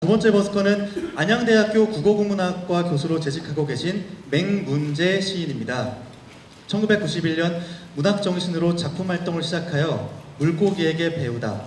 두 번째 버스커는 안양대학교 국어국문학과 교수로 재직하고 계신 맹문재 시인입니다. 1991년 문학정신으로 작품 활동을 시작하여 물고기에게 배우다,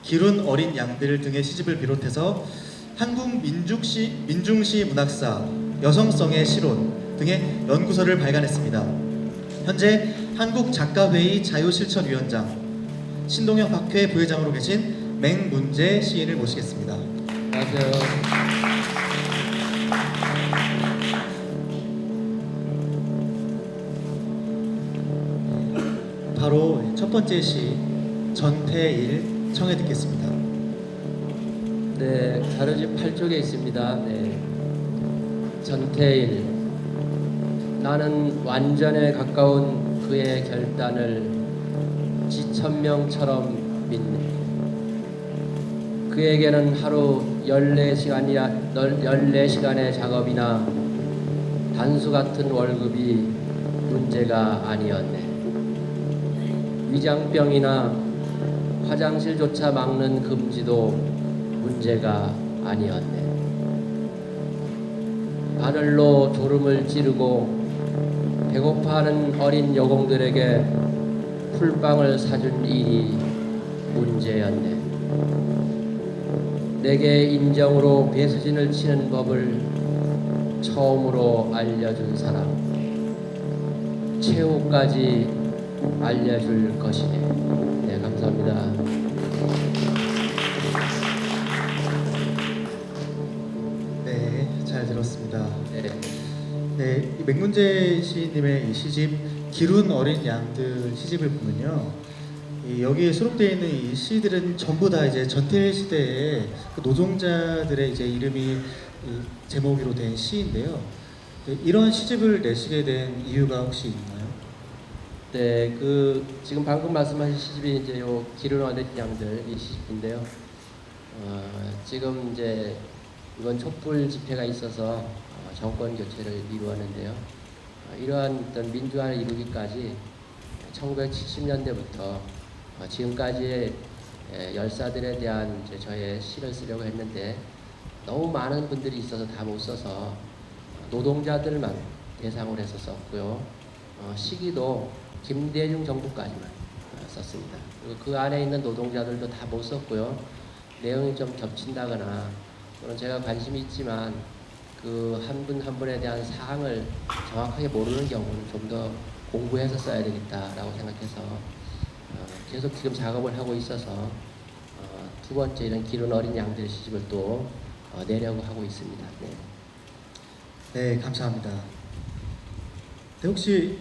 기룬 어린 양들 등의 시집을 비롯해서 한국 민중시 문학사, 여성성의 시론 등의 연구서를 발간했습니다. 현재 한국작가회의 자유실천위원장, 신동엽 학회 부회장으로 계신 맹문재 시인을 모시겠습니다. 안녕하세요. 바로 첫 번째 시 전태일 청해 듣겠습니다. 네, 자료집 8쪽에 있습니다. 네. 전태일. 나는 완전에 가까운 그의 결단을 지천명처럼 믿네. 그에게는 하루 14시간의 작업이나 단수 같은 월급이 문제가 아니었네. 위장병이나 화장실조차 막는 금지도 문제가 아니었네. 바늘로 졸음을 찌르고 배고파하는 어린 여공들에게 풀빵을 사준 일이 문제였네. 내게 인정으로 배수진을 치는 법을 처음으로 알려준 사람, 최후까지 알려줄 것이네. 네, 감사합니다. 네, 잘 들었습니다. 네. 네, 이 맹문재 시인님의 이 시집 기룬 어린 양들 시집을 보면요, 여기에 수록되어 있는 이 시들은 전부 다 이제 전태일 시대의 그 노동자들의 이제 이름이 이 제목으로 된 시인데요. 네, 이런 시집을 내시게 된 이유가 혹시 있나요? 네, 지금 방금 말씀하신 시집이 이제 요 기른 어린 양들 이 시집인데요. 지금 이제 이번 촛불 집회가 있어서 정권 교체를 이루었는데요. 이러한 어떤 민주화를 이루기까지 1970년대부터 지금까지의 열사들에 대한 이제 저의 시를 쓰려고 했는데 너무 많은 분들이 있어서 다 못 써서 노동자들만 대상으로 해서 썼고요. 시기도 김대중 정부까지만 썼습니다. 그리고 그 안에 있는 노동자들도 다 못 썼고요. 내용이 좀 겹친다거나 또는 제가 관심이 있지만 그 한 분 한 분에 대한 사항을 정확하게 모르는 경우는 좀 더 공부해서 써야 되겠다라고 생각해서 계속 지금 작업을 하고 있어서 두 번째 이런 기른 어린 양들 시집을 또 내려고 하고 있습니다. 네. 네, 감사합니다. 네, 혹시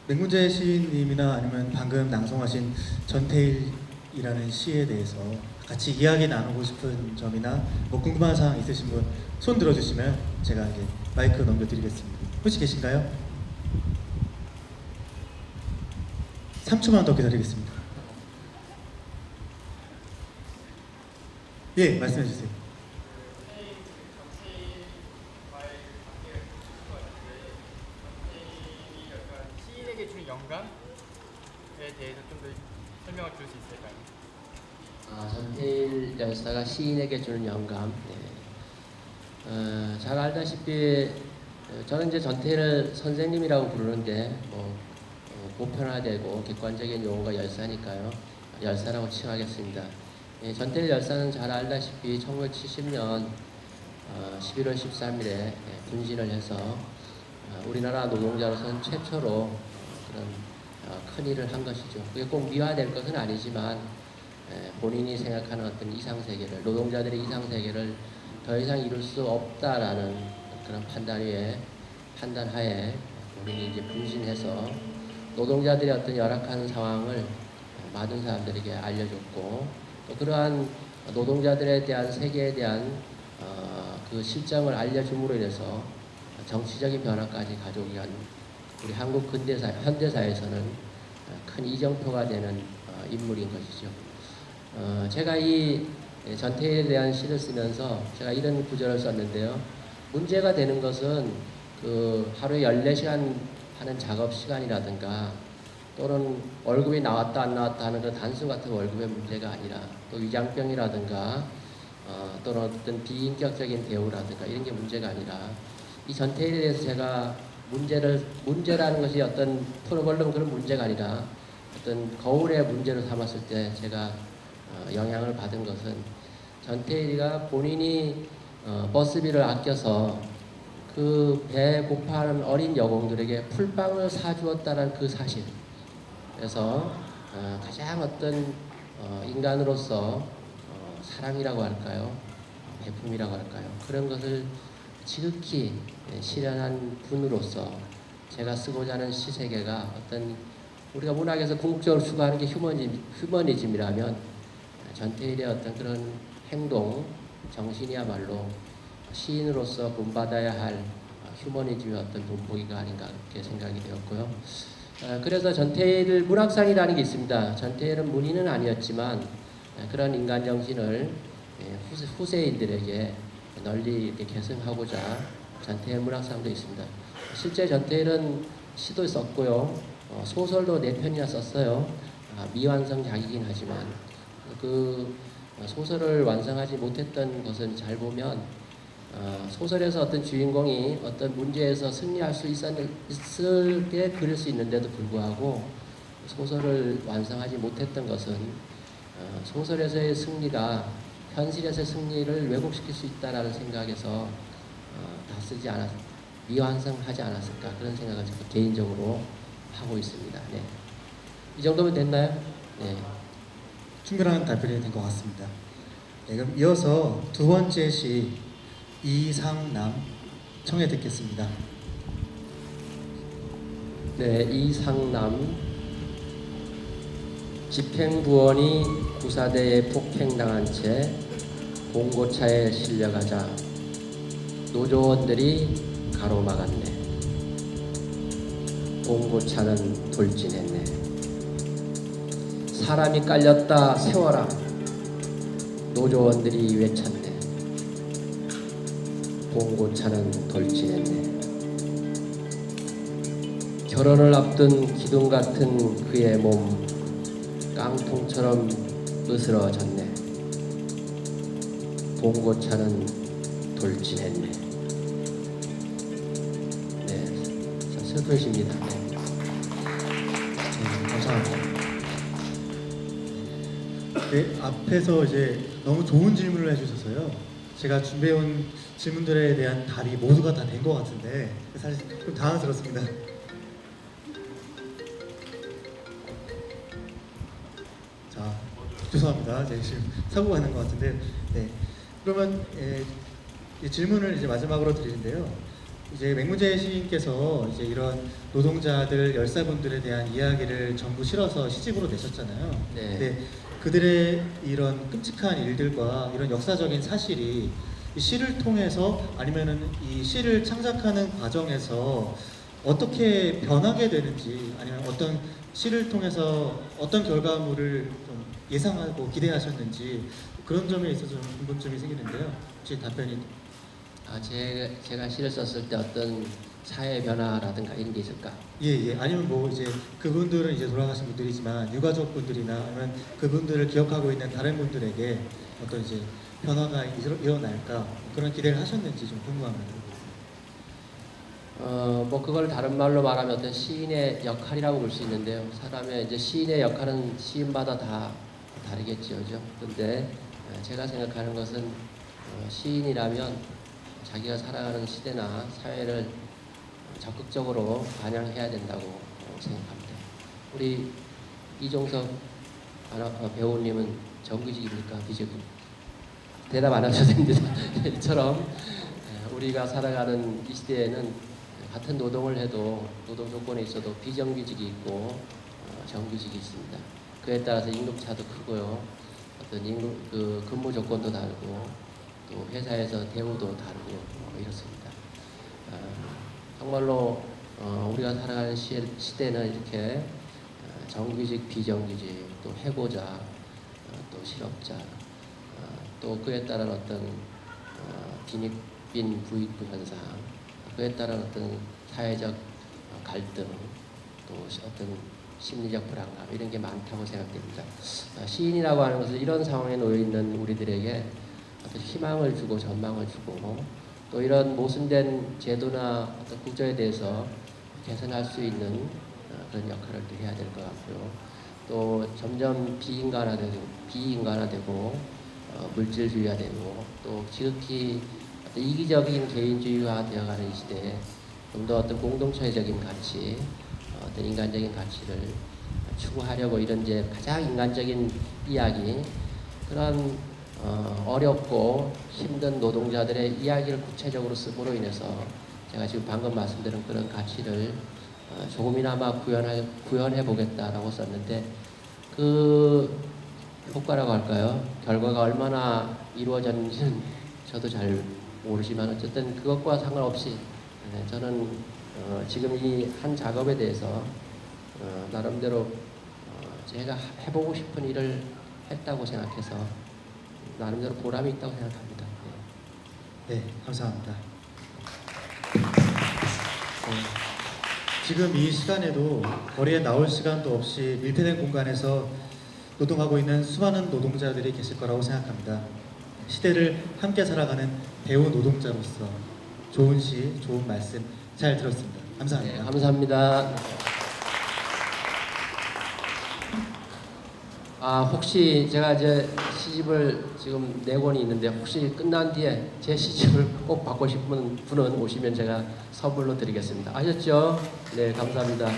맹문재 시인님이나 아니면 방금 낭송하신 전태일이라는 시에 대해서 같이 이야기 나누고 싶은 점이나 뭐 궁금한 사항 있으신 분 손 들어주시면 제가 이제 마이크 넘겨드리겠습니다. 혹시 계신가요? 3초만 더 기다리겠습니다. 예, 말씀해 주세요. 시인에게 주는 영감에 대해서 좀 더 설명을 줄 수 있을까요? 전태일 열사가 시인에게 주는 영감. 네. 잘 알다시피 저는 이제 전태일을 선생님이라고 부르는데 보편화되고 객관적인 용어가 열사니까요. 열사라고 칭하겠습니다. 전태일 열사는 잘 알다시피 1970년 11월 13일에 분신을 해서 우리나라 노동자로서는 최초로 그런 큰 일을 한 것이죠. 그게 꼭 미화될 것은 아니지만 본인이 생각하는 어떤 이상세계를, 노동자들의 이상세계를 더 이상 이룰 수 없다라는 그런 판단하에 본인이 이제 분신해서 노동자들의 어떤 열악한 상황을 많은 사람들에게 알려줬고, 또 그러한 노동자들에 대한 세계에 대한 그 실정을 알려줌으로 인해서 정치적인 변화까지 가져오기 위한 우리 한국 현대사에서는 큰 이정표가 되는 인물인 것이죠. 제가 이 전태일에 대한 시를 쓰면서 제가 이런 구절을 썼는데요. 문제가 되는 것은 그 하루에 14시간 하는 작업 시간이라든가 또는 월급이 나왔다 안 나왔다 하는 그 단순 같은 월급의 문제가 아니라 또 위장병이라든가 또는 어떤 비인격적인 대우라든가 이런 게 문제가 아니라 이 전태일에 대해서 제가 문제라는 것이 어떤 프로블럼 그런 문제가 아니라 어떤 거울의 문제로 삼았을 때 제가 영향을 받은 것은 전태일이가 본인이 버스비를 아껴서 그 배 고파하는 어린 여공들에게 풀빵을 사주었다는 그 사실. 그래서 가장 어떤 인간으로서 사랑이라고 할까요? 배품이라고 할까요? 그런 것을 지극히 실현한 분으로서 제가 쓰고자 하는 시세계가 어떤 우리가 문학에서 궁극적으로 추구하는 게 휴머니즘이라면 전태일의 어떤 그런 행동, 정신이야말로 시인으로서 본받아야 할 휴머니즘의 어떤 본보기가 아닌가 그렇게 생각이 되었고요. 그래서 전태일 문학상이라는 게 있습니다. 전태일은 문인은 아니었지만 그런 인간 정신을 후세인들에게 널리 이렇게 계승하고자 전태일 문학상도 있습니다. 실제 전태일은 시도 썼고요, 소설도 4편이나 썼어요. 미완성작이긴 하지만 그 소설을 완성하지 못했던 것은 잘 보면 소설에서 어떤 주인공이 어떤 문제에서 승리할 수 있을 때 그릴 수 있는데도 불구하고 소설을 완성하지 못했던 것은 소설에서의 승리가 현실에서의 승리를 왜곡시킬 수 있다라는 생각에서 다 쓰지 않았, 미완성하지 않았을까 그런 생각을 제가 개인적으로 하고 있습니다. 네. 이 정도면 됐나요? 네. 충분한 답변이 된 것 같습니다. 네, 그럼 이어서 두 번째 시 이상남 청해 듣겠습니다. 네, 이상남. 집행부원이 구사대에 폭행당한 채 봉고차에 실려가자 노조원들이 가로막았네. 봉고차는 돌진했네. 사람이 깔렸다 세워라. 노조원들이 외쳤네. 봉고차는 돌진했네. 결혼을 앞둔 기둥 같은 그의 몸 깡통처럼 으스러졌네. 봉고차는 돌진했네. 네, 슬픈 시입니다. 네. 감사합니다. 네, 앞에서 이제 너무 좋은 질문을 해주셔서요. 제가 준비해온 질문들에 대한 답이 모두가 다 된 것 같은데 사실 좀 당황스럽습니다. 자, 죄송합니다. 제가 지금 사고가 난 것 같은데, 네. 그러면 이 질문을 이제 마지막으로 드리는데요. 이제 맹문재 시인께서 이제 이런 노동자들 열사분들에 대한 이야기를 전부 실어서 시집으로 내셨잖아요. 네. 근데 그들의 이런 끔찍한 일들과 이런 역사적인 사실이 이 시를 통해서 아니면은 이 시를 창작하는 과정에서 어떻게 변하게 되는지 아니면 어떤 시를 통해서 어떤 결과물을 좀 예상하고 기대하셨는지 그런 점에 있어서 좀 궁금증이 생기는데요. 혹시 답변이 제가 시를 썼을 때 어떤 사회 변화라든가 이런 게 있을까? 예. 아니면 뭐 이제 그분들은 이제 돌아가신 분들이지만 유가족 분들이나 아니면 그분들을 기억하고 있는 다른 분들에게 어떤 이제 변화가 일어날까 그런 기대를 하셨는지 좀 궁금합니다. 뭐 그걸 다른 말로 말하면 어떤 시인의 역할이라고 볼 수 있는데요. 사람의 이제 시인의 역할은 시인마다 다 다르겠죠, 그죠? 근데 제가 생각하는 것은 시인이라면 자기가 살아가는 시대나 사회를 적극적으로 반영해야 된다고 생각합니다. 우리 이종석 배우님은 정규직입니까? 비정규직? 대답 안 하셔도 됩니다. 이처럼 우리가 살아가는 이 시대에는 같은 노동을 해도 노동 조건에 있어도 비정규직이 있고 정규직이 있습니다. 그에 따라서 임금차도 크고요. 어떤 그 근무 조건도 다르고 또 회사에서 대우도 다르고 이렇습니다. 정말로 우리가 살아가는 시대는 이렇게 정규직, 비정규직, 또 해고자, 또 실업자, 또 그에 따른 어떤 빈익빈 부익부 현상, 그에 따른 어떤 사회적 갈등, 또 어떤 심리적 불안감 이런 게 많다고 생각됩니다. 시인이라고 하는 것은 이런 상황에 놓여 있는 우리들에게 어떤 희망을 주고 전망을 주고 또 이런 모순된 제도나 어떤 구조에 대해서 개선할 수 있는 그런 역할을 또 해야 될 것 같고요. 또 점점 비인간화되고 물질주의화되고 또 지극히 어떤 이기적인 개인주의화 되어가는 이 시대에 좀 더 어떤 공동체적인 가치, 어떤 인간적인 가치를 추구하려고 이런 이제 가장 인간적인 이야기, 그런 어렵고 힘든 노동자들의 이야기를 구체적으로 씀으로 인해서 제가 지금 방금 말씀드린 그런 가치를 조금이나마 구현해 보겠다라고 썼는데 그 효과라고 할까요? 결과가 얼마나 이루어졌는지는 저도 잘 모르지만 어쨌든 그것과 상관없이 저는 지금 이 한 작업에 대해서 나름대로 제가 해보고 싶은 일을 했다고 생각해서 나름대로 보람이 있다고 생각합니다. 네, 감사합니다. 지금 이 시간에도 거리에 나올 시간도 없이 밀폐된 공간에서 노동하고 있는 수많은 노동자들이 계실 거라고 생각합니다. 시대를 함께 살아가는 배우 노동자로서 좋은 시, 좋은 말씀 잘 들었습니다. 감사합니다. 네, 감사합니다. 혹시 제가 이제 시집을 지금 4권이 있는데 혹시 끝난 뒤에 제 시집을 꼭 받고 싶은 분은 오시면 제가 선물로 드리겠습니다. 아셨죠? 네, 감사합니다.